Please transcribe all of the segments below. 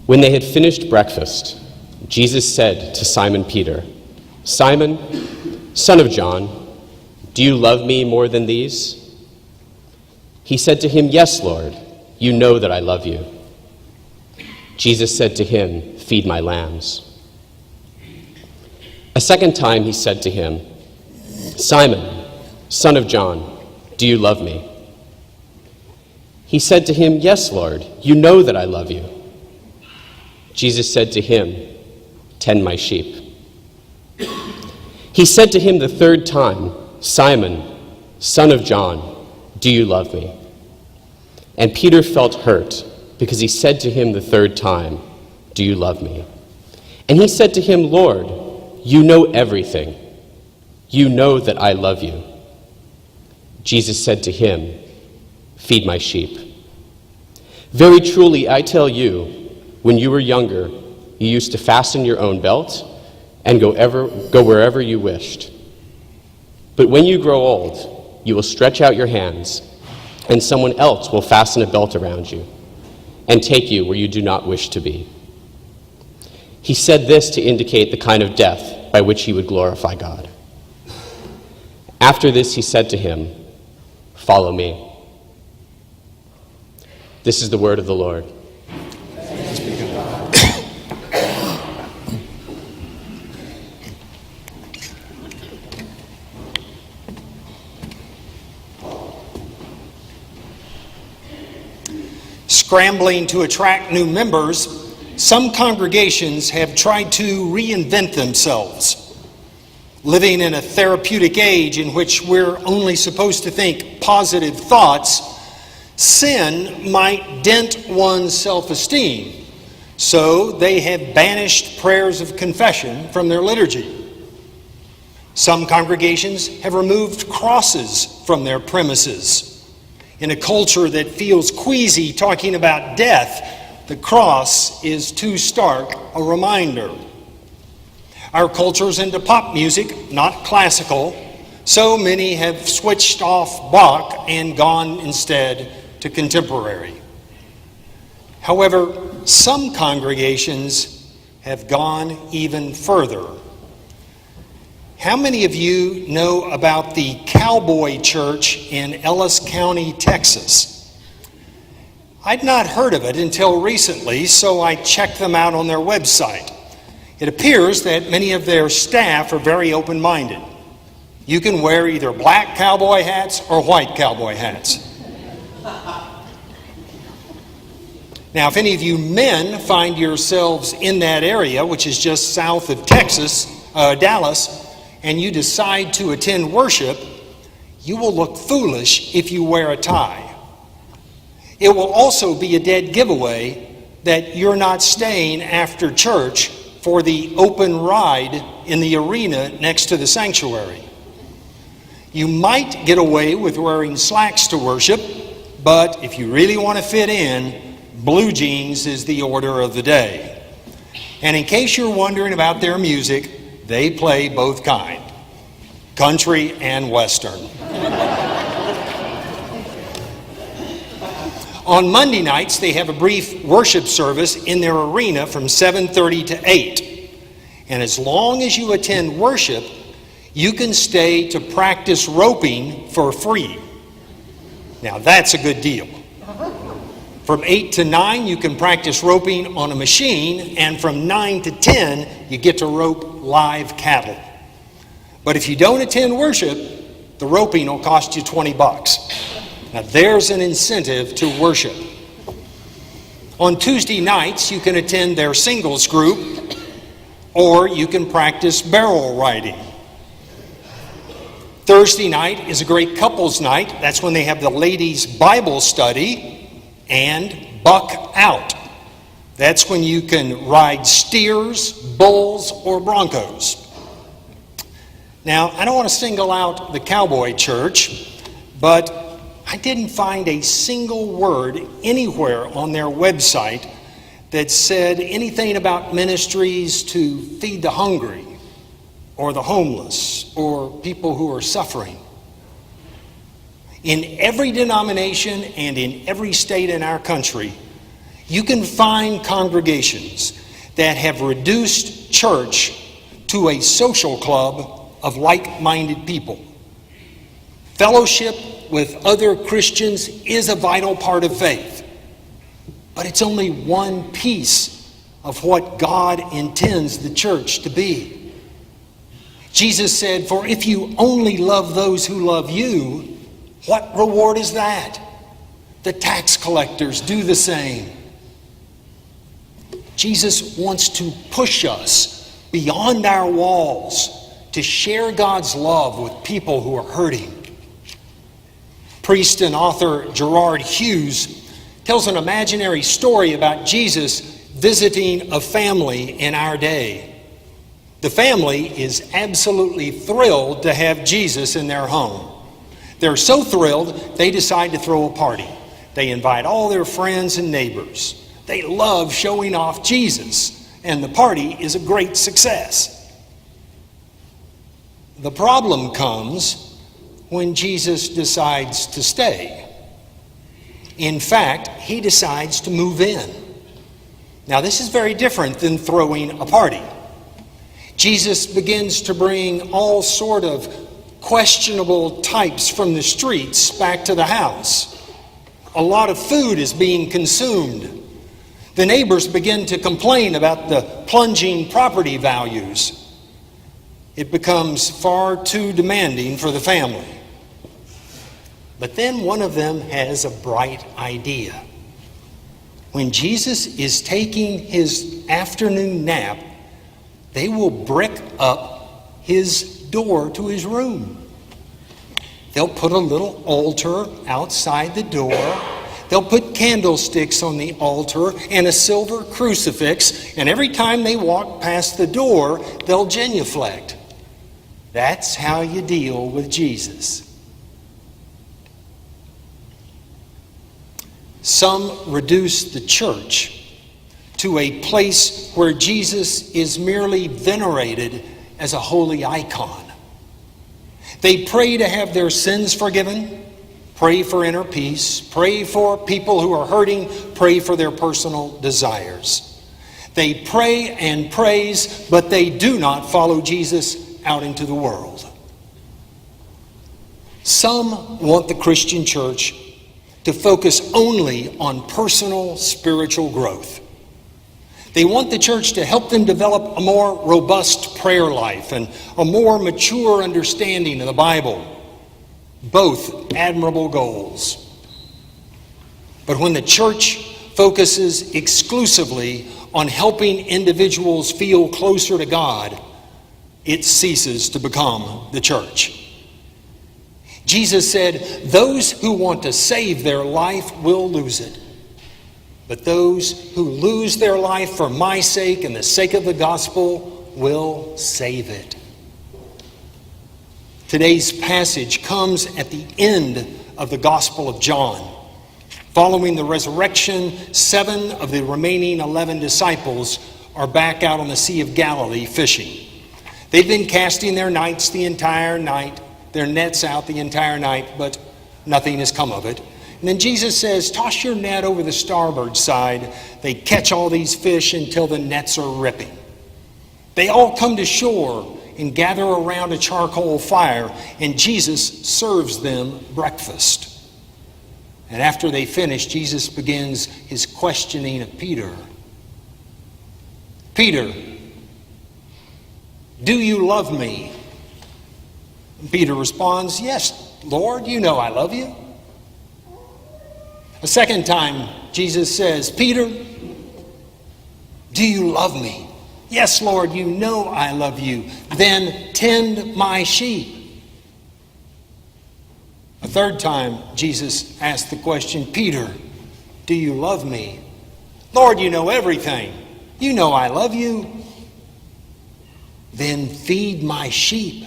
When they had finished breakfast, Jesus said to Simon Peter, "Simon, son of John, do you love me more than these?" He said to him, "Yes, Lord, you know that I love you." Jesus said to him, "Feed my lambs." A second time he said to him, "Simon, son of John, do you love me?" He said to him, "Yes, Lord, you know that I love you." Jesus said to him, "Tend my sheep." He said to him the third time, "Simon, son of John, do you love me?" And Peter felt hurt because he said to him the third time, "Do you love me?" And he said to him, "Lord, you know everything. You know that I love you." Jesus said to him, "Feed my sheep. Very truly, I tell you, when you were younger, you used to fasten your own belt and go wherever you wished. But when you grow old, you will stretch out your hands, and someone else will fasten a belt around you and take you where you do not wish to be." He said this to indicate the kind of death by which he would glorify God. After this, he said to him, "Follow me." This is the word of the Lord. Scrambling to attract new members, some congregations have tried to reinvent themselves. Living in a therapeutic age in which we're only supposed to think positive thoughts, sin might dent one's self-esteem, so they have banished prayers of confession from their liturgy. Some congregations have removed crosses from their premises. In a culture that feels queasy talking about death, the cross is too stark a reminder. Our culture's into pop music, not classical, so many have switched off Bach and gone instead to contemporary. However, some congregations have gone even further. How many of you know about the Cowboy Church in Ellis County, Texas? I'd not heard of it until recently, so I checked them out on their website. It appears that many of their staff are very open-minded. You can wear either black cowboy hats or white cowboy hats. Now, if any of you men find yourselves in that area, which is just south of Dallas, and you decide to attend worship, you will look foolish if you wear a tie. It will also be a dead giveaway that you're not staying after church for the open ride in the arena next to the sanctuary. You might get away with wearing slacks to worship, but if you really want to fit in, blue jeans is the order of the day. And in case you're wondering about their music, they play both kind, country and western. On Monday nights, they have a brief worship service in their arena from 7:30 to 8. And as long as you attend worship, you can stay to practice roping for free. Now that's a good deal. From 8 to 9, you can practice roping on a machine, and from 9 to 10, you get to rope live cattle. But if you don't attend worship, the roping will cost you $20. Now there's an incentive to worship. On Tuesday nights, you can attend their singles group, or you can practice barrel riding. Thursday night is a great couples night. That's when they have the ladies' Bible study and buck out. That's when you can ride steers, bulls, or broncos. Now, I don't want to single out the Cowboy Church, but I didn't find a single word anywhere on their website that said anything about ministries to feed the hungry or the homeless or people who are suffering. In every denomination and in every state in our country, You can find congregations that have reduced church to a social club of like-minded people. Fellowship with other Christians is a vital part of faith, but it's only one piece of what God intends the church to be. Jesus said, "For if you only love those who love you, what reward is that? The tax collectors do the same." Jesus wants to push us beyond our walls to share God's love with people who are hurting. Priest and author Gerard Hughes tells an imaginary story about Jesus visiting a family in our day. The family is absolutely thrilled to have Jesus in their home. They're so thrilled, they decide to throw a party. They invite all their friends and neighbors. They love showing off Jesus, and the party is a great success. The problem comes when Jesus decides to stay. In fact, he decides to move in. Now, this is very different than throwing a party. Jesus begins to bring all sort of questionable types from the streets back to the house. A lot of food is being consumed. The neighbors begin to complain about the plunging property values. It becomes far too demanding for the family. But then one of them has a bright idea. When Jesus is taking his afternoon nap, they will brick up his door to his room. They'll put a little altar outside the door. They'll put candlesticks on the altar and a silver crucifix, and every time they walk past the door, they'll genuflect. That's how you deal with Jesus. Some reduce the church to a place where Jesus is merely venerated as a holy icon. They pray to have their sins forgiven, pray for inner peace, pray for people who are hurting, pray for their personal desires. They pray and praise, but they do not follow Jesus out into the world. Some want the Christian church to focus only on personal spiritual growth. They want the church to help them develop a more robust prayer life and a more mature understanding of the Bible. Both admirable goals. But when the church focuses exclusively on helping individuals feel closer to God, it ceases to become the church. Jesus said, "Those who want to save their life will lose it. But those who lose their life for my sake and the sake of the gospel will save it." Today's passage comes at the end of the Gospel of John. Following the resurrection, 7 of the remaining 11 disciples are back out on the Sea of Galilee fishing. They've been casting their nets the entire night, their nets out the entire night, but nothing has come of it. And then Jesus says, "Toss your net over the starboard side." They catch all these fish until the nets are ripping. They all come to shore and gather around a charcoal fire, and Jesus serves them breakfast. And after they finish, Jesus begins his questioning of Peter. "Peter, do you love me?" And Peter responds, "Yes, Lord, you know I love you." A second time, Jesus says, "Peter, do you love me?" "Yes, Lord, you know I love you." "Then tend my sheep." A third time, Jesus asked the question, "Peter, do you love me?" "Lord, you know everything. You know I love you." "Then feed my sheep."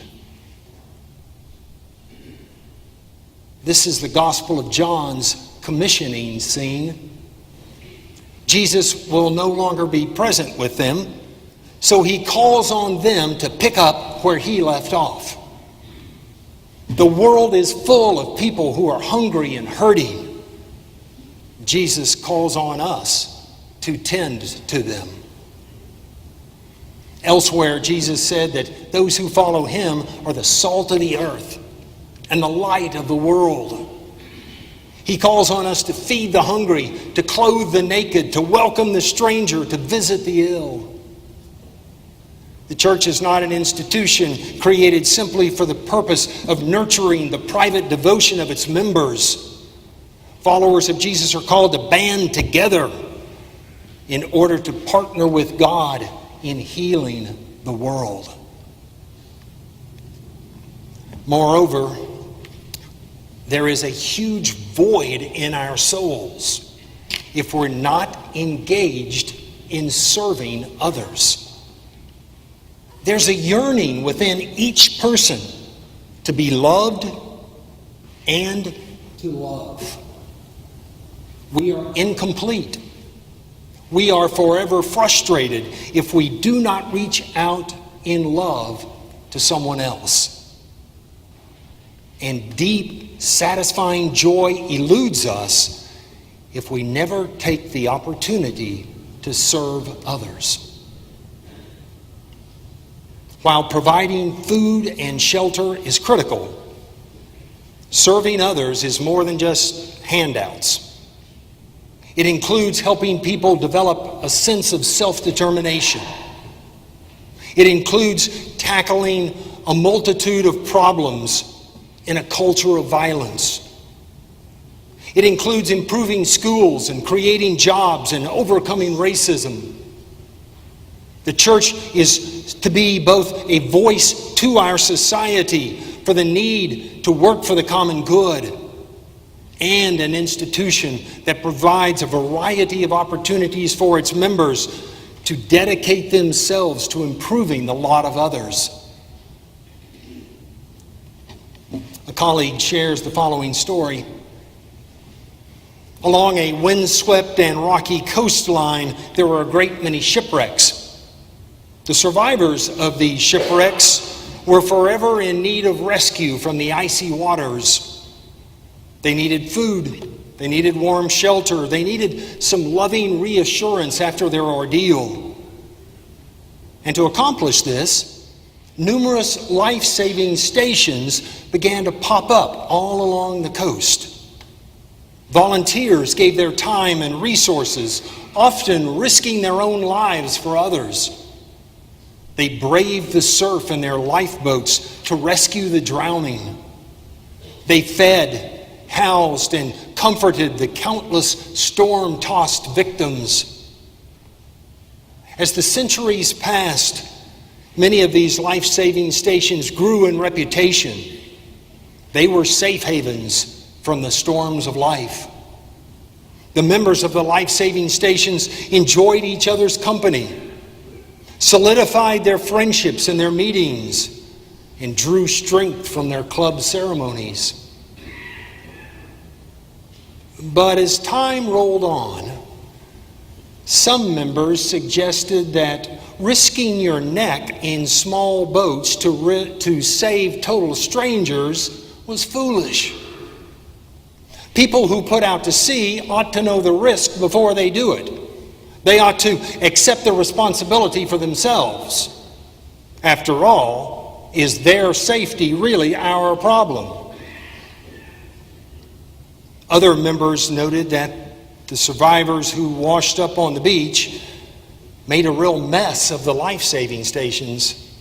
This is the Gospel of John's commissioning scene. Jesus will no longer be present with them, so he calls on them to pick up where he left off. The world is full of people who are hungry and hurting. Jesus calls on us to tend to them. Elsewhere, Jesus said that those who follow him are the salt of the earth and the light of the world. He calls on us to feed the hungry, to clothe the naked, to welcome the stranger, to visit the ill. The church is not an institution created simply for the purpose of nurturing the private devotion of its members. Followers of Jesus are called to band together in order to partner with God in healing the world. Moreover, there is a huge void in our souls if we're not engaged in serving others. There's a yearning within each person to be loved and to love. We are incomplete. We are forever frustrated if we do not reach out in love to someone else. And deep, satisfying joy eludes us if we never take the opportunity to serve others. While providing food and shelter is critical, serving others is more than just handouts. It includes helping people develop a sense of self-determination. It includes tackling a multitude of problems in a culture of violence. It includes improving schools and creating jobs and overcoming racism. The church is to be both a voice to our society for the need to work for the common good and an institution that provides a variety of opportunities for its members to dedicate themselves to improving the lot of others. A colleague shares the following story. Along a windswept and rocky coastline, there were a great many shipwrecks. The survivors of these shipwrecks were forever in need of rescue from the icy waters. They needed food, they needed warm shelter, they needed some loving reassurance after their ordeal. And to accomplish this, numerous life-saving stations began to pop up all along the coast. Volunteers gave their time and resources, often risking their own lives for others. They braved the surf in their lifeboats to rescue the drowning. They fed, housed, and comforted the countless storm-tossed victims. As the centuries passed, many of these life-saving stations grew in reputation. They were safe havens from the storms of life. The members of the life-saving stations enjoyed each other's company, solidified their friendships in their meetings, and drew strength from their club ceremonies. But as time rolled on, some members suggested that risking your neck in small boats to save total strangers was foolish. People who put out to sea ought to know the risk before they do it. They ought to accept the responsibility for themselves. After all, is their safety really our problem? Other members noted that the survivors who washed up on the beach made a real mess of the life-saving stations.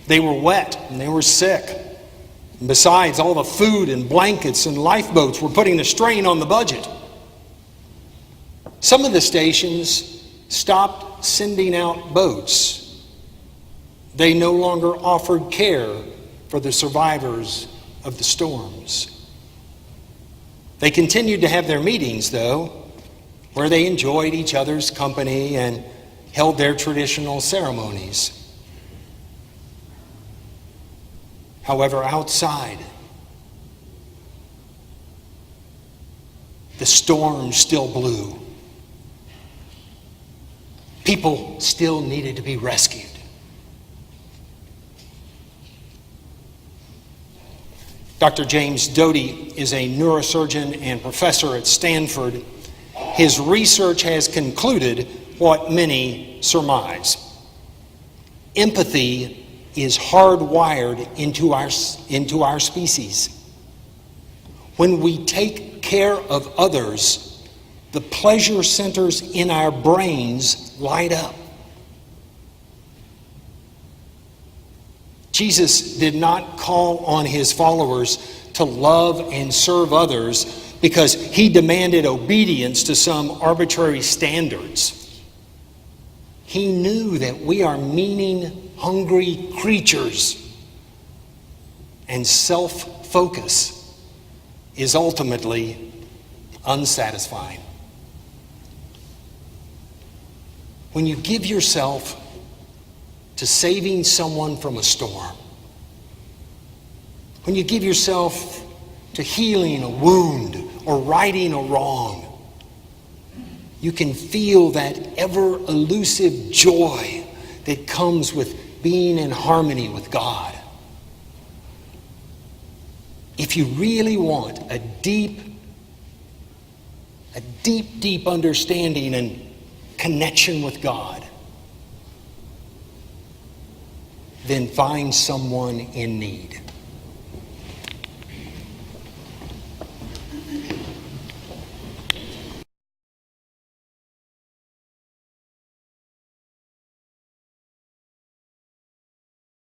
They were wet and they were sick. And besides, all the food and blankets and lifeboats were putting a strain on the budget. Some of the stations stopped sending out boats. They no longer offered care for the survivors of the storms. They continued to have their meetings, though, where they enjoyed each other's company and held their traditional ceremonies. However, outside, the storm still blew. People still needed to be rescued. Dr. James Doty is a neurosurgeon and professor at Stanford. his research has concluded what many surmise. Empathy is hardwired into our species. When we take care of others, the pleasure centers in our brains light up. Jesus did not call on his followers to love and serve others because he demanded obedience to some arbitrary standards. He knew that we are meaning-hungry creatures, and self-focus is ultimately unsatisfying. When you give yourself to saving someone from a storm, when you give yourself to healing a wound or righting a wrong, you can feel that ever-elusive joy that comes with being in harmony with God. If you really want a deep understanding and connection with God, then find someone in need.